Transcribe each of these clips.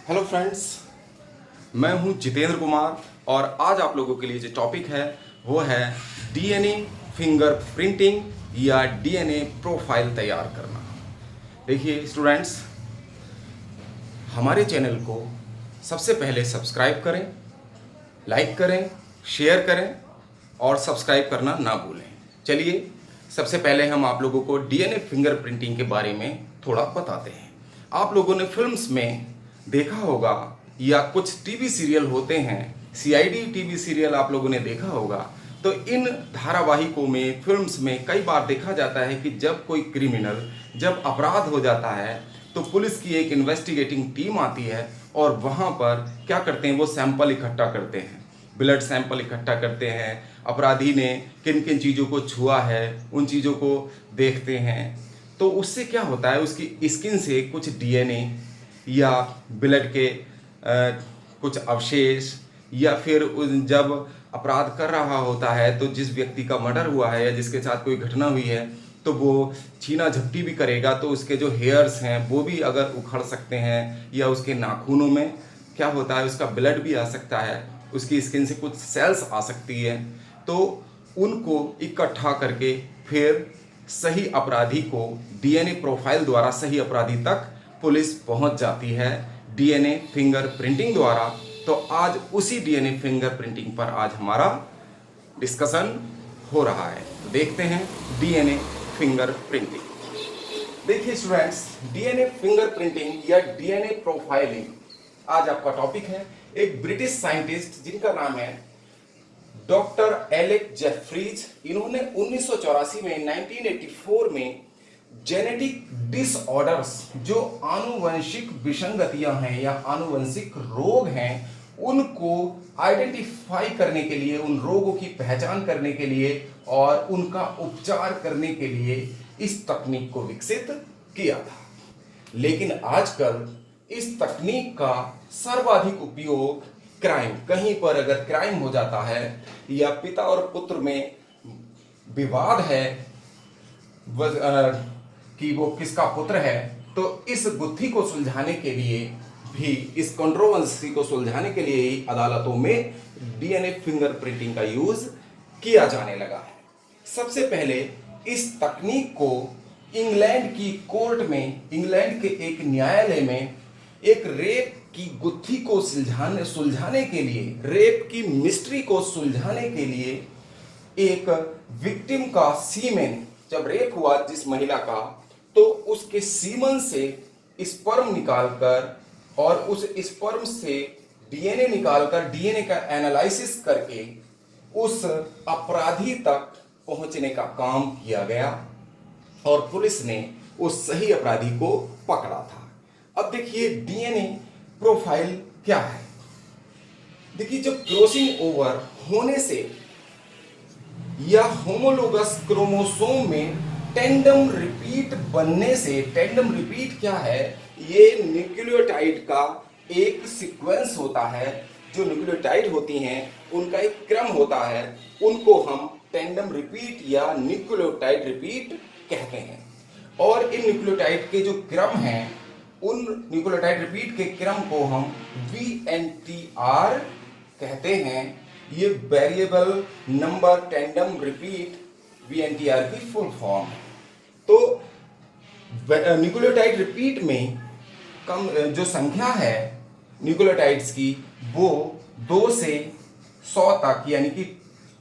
Hello friends, मैं हूं जितेंद्र कुमार और आज आप लोगों के लिए जो टॉपिक है वो है डीएनए फिंगर प्रिंटिंग या डीएनए प्रोफाइल तैयार करना। देखिए स्टूडेंट्स, हमारे चैनल को सबसे पहले सब्सक्राइब करें, लाइक करें, शेयर करें और सब्सक्राइब करना ना भूलें। चलिए सबसे पहले हम आप लोगों को डीएनए फिंगर प्रिंटिंग के बारे में थोड़ा बताते हैं। आप लोगों ने फिल्म्स में देखा होगा या कुछ टीवी सीरियल होते हैं, सीआईडी टीवी सीरियल आप लोगों ने देखा होगा। तो इन धारावाहिकों में, फिल्म्स में कई बार देखा जाता है कि जब कोई क्रिमिनल, जब अपराध हो जाता है तो पुलिस की एक इन्वेस्टिगेटिंग टीम आती है और वहाँ पर क्या करते हैं, वो सैंपल इकट्ठा करते हैं, ब्लड सैंपल इकट्ठा करते हैं, अपराधी ने किन किन चीज़ों को छुआ है उन चीज़ों को देखते हैं। तो उससे क्या होता है, उसकी स्किन से कुछ डीएनए या ब्लड के कुछ अवशेष या फिर जब अपराध कर रहा होता है तो जिस व्यक्ति का मर्डर हुआ है या जिसके साथ कोई घटना हुई है तो वो छीना झपटी भी करेगा तो उसके जो हेयर्स हैं वो भी अगर उखड़ सकते हैं या उसके नाखूनों में क्या होता है, उसका ब्लड भी आ सकता है, उसकी स्किन से कुछ सेल्स आ सकती है। तो उनको इकट्ठा करके फिर सही अपराधी को डीएनए प्रोफाइल द्वारा सही अपराधी तक पुलिस पहुंच जाती है डीएनए फिंगर प्रिंटिंग द्वारा। तो आज उसी डीएनए फिंगर प्रिंटिंग पर आज हमारा डिस्कशन हो रहा है। तो देखते हैं डीएनए फिंगर प्रिंटिंग। देखिए स्टूडेंट्स, डीएनए फिंगर प्रिंटिंग या डीएनए प्रोफाइलिंग आज आपका टॉपिक है। एक ब्रिटिश साइंटिस्ट जिनका नाम है डॉक्टर एलेक जेफरीज, इन्होंने 1984 में 1984 में जेनेटिक डिसऑर्डर्स, जो आनुवंशिक विसंगतियां हैं या आनुवंशिक रोग हैं, उनको आइडेंटिफाई करने के लिए, उन रोगों की पहचान करने के लिए और उनका उपचार करने के लिए इस तकनीक को विकसित किया था। लेकिन आजकल इस तकनीक का सर्वाधिक उपयोग क्राइम, कहीं पर अगर क्राइम हो जाता है या पिता और पुत्र में विवाद है कि वो किसका पुत्र है, तो इस गुत्थी को सुलझाने के लिए भी, इस कंट्रोवर्सी को सुलझाने के लिए ही अदालतों में डीएनए फिंगर प्रिंटिंग का यूज किया जाने लगा है। सबसे पहले इस तकनीक को इंग्लैंड की कोर्ट में, इंग्लैंड के एक न्यायालय में एक रेप की गुत्थी को सुलझाने के लिए, रेप की मिस्ट्री को सुलझाने के लिए एक विक्टिम का सीमेन, जब रेप हुआ जिस महिला का, तो उसके सीमन से स्पर्म निकालकर और उस स्पर्म से डीएनए निकालकर, डीएनए का एनालिसिस करके उस अपराधी तक पहुंचने का काम किया गया और पुलिस ने उस सही अपराधी को पकड़ा था। अब देखिए डीएनए प्रोफाइल क्या है। देखिए, जब क्रॉसिंग ओवर होने से या होमोलोगस क्रोमोसोम में टेंडम रिपीट बनने से, टेंडम रिपीट क्या है, ये न्यूक्लियोटाइड का एक सीक्वेंस होता है। जो न्यूक्लियोटाइड होती हैं उनका एक क्रम होता है, उनको हम टेंडम रिपीट या न्यूक्लियोटाइड रिपीट कहते हैं। और इन न्यूक्लियोटाइड के जो क्रम हैं, उन न्यूक्लियोटाइड रिपीट के क्रम को हम VNTR कहते हैं। ये variable number tandem repeat VNTR की फुल फॉर्म है। तो न्यूक्लियोटाइड रिपीट में कम जो संख्या है न्यूक्लियोटाइड्स की, वो 2 से 100 तक, यानी कि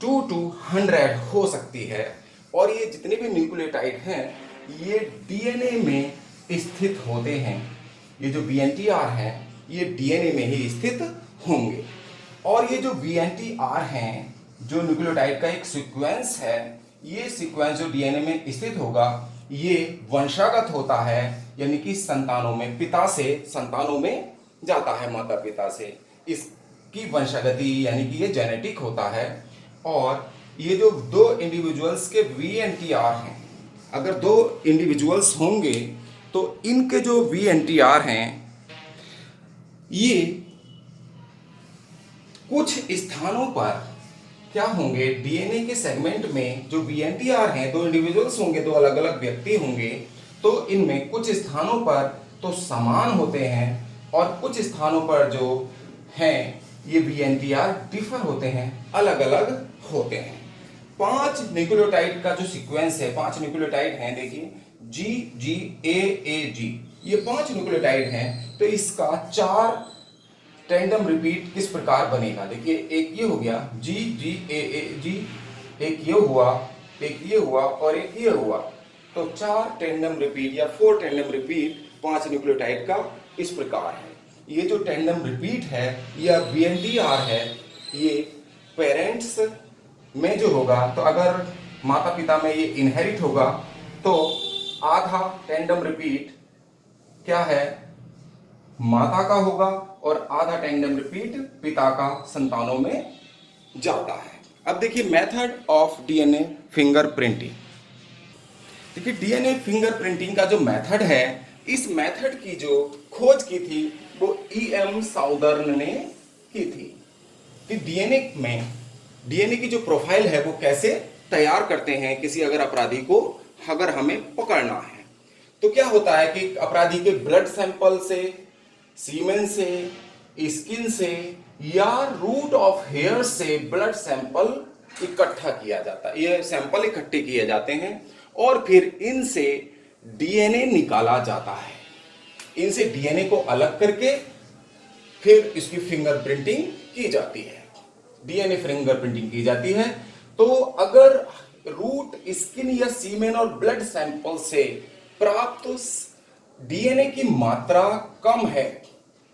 2 to 100 हो सकती है। और ये जितने भी न्यूक्लियोटाइड हैं ये डीएनए में स्थित होते हैं। ये जो VNTR हैं ये डीएनए में ही स्थित होंगे। और ये जो VNTR हैं, जो न्यूक्लियोटाइड का एक सीक्वेंस है, ये सीक्वेंस जो डीएनए में स्थित होगा ये वंशागत होता है, यानी कि संतानों में, पिता से संतानों में जाता है, माता पिता से। इसकी वंशागति यानी कि ये जेनेटिक होता है। और ये जो 2 इंडिविजुअल्स के VNTR हैं, अगर 2 इंडिविजुअल्स होंगे तो इनके जो VNTR हैं ये कुछ स्थानों पर क्या होंगे, डीएनए के सेगमेंट में जो VNTR हैं, 2 इंडिविजुअल्स होंगे, 2 अलग अलग व्यक्ति होंगे, तो इनमें कुछ स्थानों पर तो समान होते हैं, और कुछ स्थानों पर जो हैं ये VNTR डिफर होते हैं, अलग अलग होते हैं। 5 न्यूक्लियोटाइड का जो सीक्वेंस है, 5 न्यूक्लियोटाइड हैं, देखिए GGAAG, ये 5 न्यूक्लियोटाइड हैं। तो इसका 4 टैंडम रिपीट किस प्रकार बनेगा, देखिए एक ये हो गया GGAAG, एक ये हुआ, एक ये हुआ और एक ये हुआ। तो 4 टैंडम रिपीट या 4 टैंडम रिपीट 5 न्यूक्लियोटाइड का इस प्रकार है। ये जो टैंडम रिपीट है या VNTR है, ये पेरेंट्स में जो होगा, तो अगर माता पिता में ये इनहेरिट होगा तो आधा टैंडम रिपीट क्या है, माता का होगा और आधा टैंडम रिपीट पिता का संतानों में जाता है। अब देखिए मेथड ऑफ DNA फिंगरप्रिंटिंग। देखिए DNA फिंगरप्रिंटिंग का जो मेथड है, इस मेथड की जो खोज की थी वो EM साउदर्न ने की थी कि डीएनए की जो प्रोफाइल है वो कैसे तैयार करते हैं किसी अगर अपराधी को अगर हमें पकड़ना है। तो क्या होता है कि अपराधी के ब्लड सैंपल से, सीमेन से, स्किन से या रूट ऑफ हेयर से ब्लड सैंपल इकट्ठा किया जाता है। ये सैंपल इकट्ठे किए जाते हैं और फिर इनसे डीएनए निकाला जाता है। इनसे डीएनए को अलग करके फिर इसकी फिंगरप्रिंटिंग की जाती है, डीएनए फिंगरप्रिंटिंग की जाती है। तो अगर रूट, स्किन या सीमेन और ब्लड सैंपल से प्राप्त डीएनए की मात्रा कम है,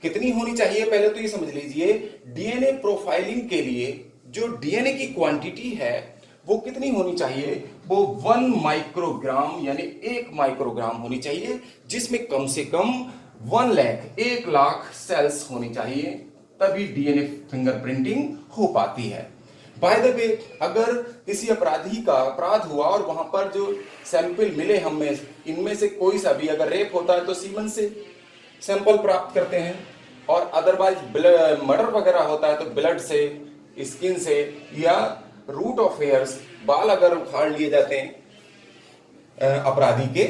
कितनी होनी चाहिए पहले तो ये समझ लीजिए। डीएनए प्रोफाइलिंग के लिए जो डीएनए की क्वांटिटी है वो कितनी होनी चाहिए, वो 1 माइक्रोग्राम यानी 1 माइक्रोग्राम होनी चाहिए, जिसमें कम से कम 1 लाख सेल्स होनी चाहिए, तभी डीएनए फिंगरप्रिंटिंग हो पाती है। बाय द वे, अगर किसी अपराधी का अपराध हुआ और वहां पर जो सैंपल मिले हमें, इनमें से कोई सा भी अगर रेप होता है तो सीमन से सैंपल प्राप्त करते हैं, और अदरवाइज मर्डर वगैरह होता है तो ब्लड से, स्किन से या रूट ऑफ हेयर्स, बाल अगर उखाड़ लिए जाते हैं अपराधी के,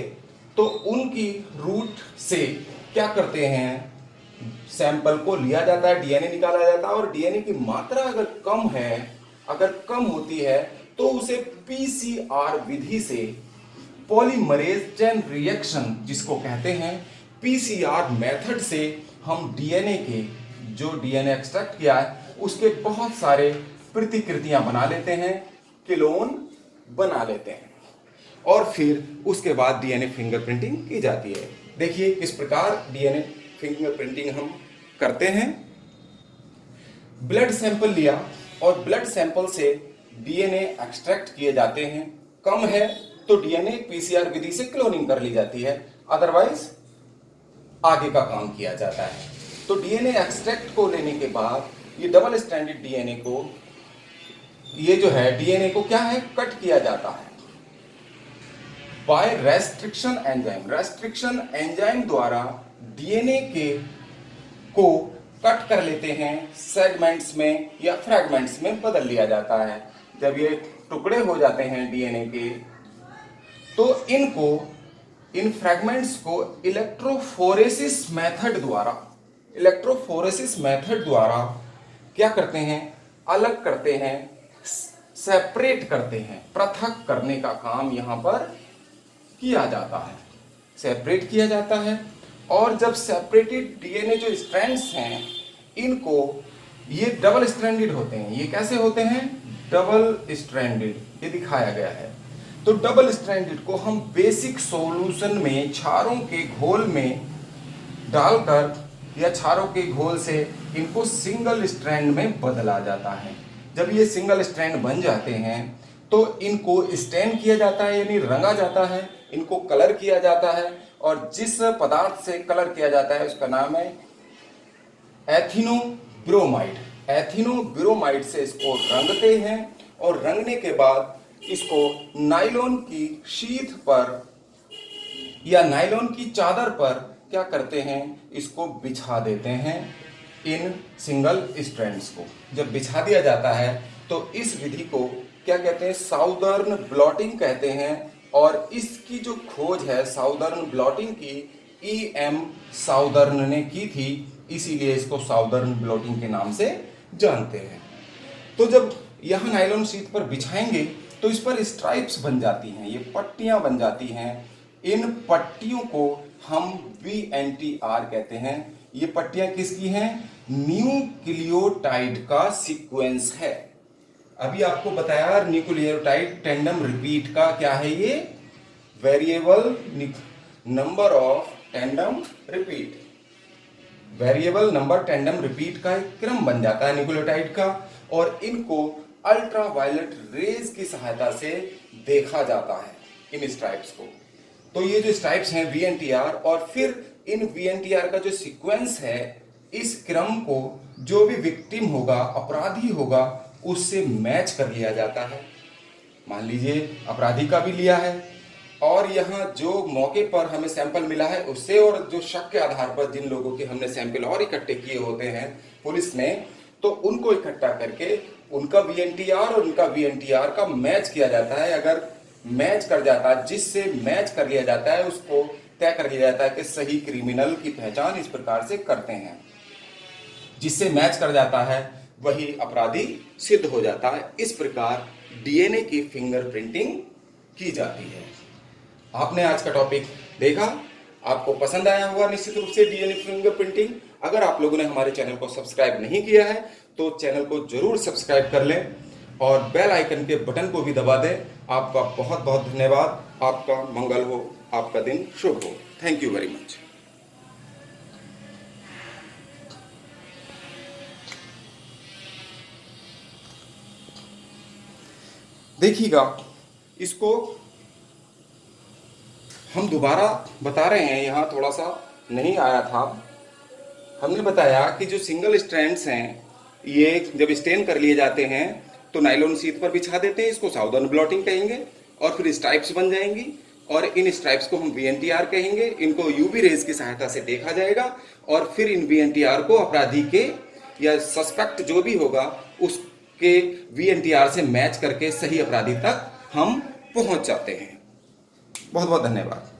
तो उनकी रूट से क्या करते हैं, सैंपल को लिया जाता है, डीएनए निकाला जाता है, और डीएनए की मात्रा अगर कम है, अगर कम होती है तो उसे पीसीआर विधि से, पॉलीमरेज चेन रिएक्शन जिसको कहते हैं, पीसीआर मेथड से हम डीएनए के, जो डीएनए एक्सट्रैक्ट किया है उसके बहुत सारे प्रतिकृतियां बना लेते हैं, क्लोन बना लेते हैं, और फिर उसके बाद डीएनए फिंगरप्रिंटिंग की जाती है। देखिए किस प्रकार डीएनए फिंगरप्रिंटिंग हम करते हैं। ब्लड सैंपल लिया और ब्लड सैंपल से डीएनए एक्सट्रैक्ट किए जाते हैं, कम है तो डीएनए पीसीआर विधि से क्लोनिंग कर ली जाती है, अदरवाइज आगे का काम किया जाता है। तो डीएनए एक्सट्रैक्ट को लेने के बाद ये डबल स्ट्रैंडेड डीएनए को, ये जो है डीएनए को क्या है, कट किया जाता है by restriction enzyme. Restriction enzyme द्वारा डीएनए के को कट कर लेते हैं, सेगमेंट्स में या फ्रैगमेंट्स में बदल लिया जाता है। जब ये टुकड़े हो जाते हैं डीएनए के, तो इनको, इन फ्रैगमेंट्स को इलेक्ट्रोफोरेसिस मेथड द्वारा क्या करते हैं, अलग करते हैं, सेपरेट करते हैं, पृथक करने का काम यहां पर किया जाता है, सेपरेट किया जाता है। और जब सेपरेटेड डीएनए जो स्ट्रैंड्स हैं, इनको, ये डबल स्ट्रैंडेड होते हैं। ये कैसे होते हैं, डबल स्ट्रैंडेड, ये दिखाया गया है। तो डबल स्ट्रैंडेड को हम बेसिक सॉल्यूशन में क्षारों के घोल में डालकर या क्षारों के घोल से इनको सिंगल स्ट्रैंड में बदला जाता है। जब ये सिंगल स्ट्रैंड बन जाते हैं तो इनको स्टेन किया जाता है, यानी रंगा जाता है, इनको कलर किया जाता है, और जिस पदार्थ से कलर किया जाता है उसका नाम है एथिनोब्रोमाइड। एथिनोब्रोमाइड से इसको रंगते हैं, और रंगने के बाद इसको नायलॉन की शीट पर या नायलॉन की चादर पर क्या करते हैं, इसको बिछा देते हैं, इन सिंगल स्ट्रैंड्स को। जब बिछा दिया जाता है तो इस विधि को क्या कहते हैं, साउदर्न ब्लॉटिंग कहते हैं। और इसकी जो खोज है साउदर्न ब्लॉटिंग की, EM साउदर्न ने की थी इसीलिए इसको साउदर्न ब्लॉटिंग के नाम से जानते हैं। तो जब यहाँ नायलॉन शीट पर बिछाएंगे तो इस पर स्ट्राइप्स बन जाती हैं, ये पट्टियाँ बन जाती हैं। इन पट्टियों को हम VNTR कहते हैं। ये पट्टियाँ किसकी हैं? न्यूक्लियोटाइड का सीक्वेंस है। अभी आपको बताया न्यूक्लियोटाइड टेंडम रिपीट का क्या है, ये variable number of tandem repeat, variable number tandem repeat का एक क्रम बन जाता है न्यूक्लियोटाइड का, और इनको अल्ट्रावायलेट रेज की सहायता से देखा जाता है इन स्ट्राइप्स को। तो ये जो स्ट्राइप्स हैं VNTR, और फिर इन VNTR का जो सीक्वेंस है, इस क्रम को जो भी विक्टिम होगा, अपराधी होगा, उससे मैच कर लिया जाता है। मान लीजिए अपराधी का भी लिया है, और यहाँ जो मौके पर हमें सैंपल मिला है उससे, और जो शक के आधार पर जिन लोगों के हमने सैंपल और इकट्ठे किए होते हैं पुलिस ने, तो उनको इकट्ठा करके उनका VNTR और उनका VNTR का मैच किया जाता है। अगर मैच कर जाता है, जिससे मैच कर लिया जाता है उसको तय कर लिया जाता है कि सही क्रिमिनल की पहचान इस प्रकार से करते हैं। जिससे मैच कर जाता है वही अपराधी सिद्ध हो जाता है। इस प्रकार DNA की फिंगरप्रिंटिंग की जाती है। आपने आज का टॉपिक देखा, आपको पसंद आया होगा निश्चित रूप से DNA फिंगरप्रिंटिंग। अगर आप लोगों ने हमारे चैनल को सब्सक्राइब नहीं किया है तो चैनल को जरूर सब्सक्राइब कर लें और बेल आइकन के बटन को भी दबा दें। आपका बहुत बहुत धन्यवाद। आपका मंगल हो, आपका दिन शुभ हो। Thank you very much. देखिएगा, इसको हम दोबारा बता रहे हैं, यहाँ थोड़ा सा नहीं आया था। हमने बताया कि जो सिंगल स्ट्रैंड्स हैं, ये जब स्टेन कर लिए जाते हैं तो नायलॉन शीट पर बिछा देते हैं, इसको साउदर्न ब्लॉटिंग कहेंगे, और फिर स्ट्राइप्स बन जाएंगी, और इन स्ट्राइप्स को हम VNTR कहेंगे। इनको UV रेज की सहायता से देखा जाएगा, और फिर इन VNTR को अपराधी के या सस्पेक्ट जो भी होगा उसके VNTR से मैच करके सही अपराधी तक हम पहुंच जाते हैं। बहुत बहुत धन्यवाद।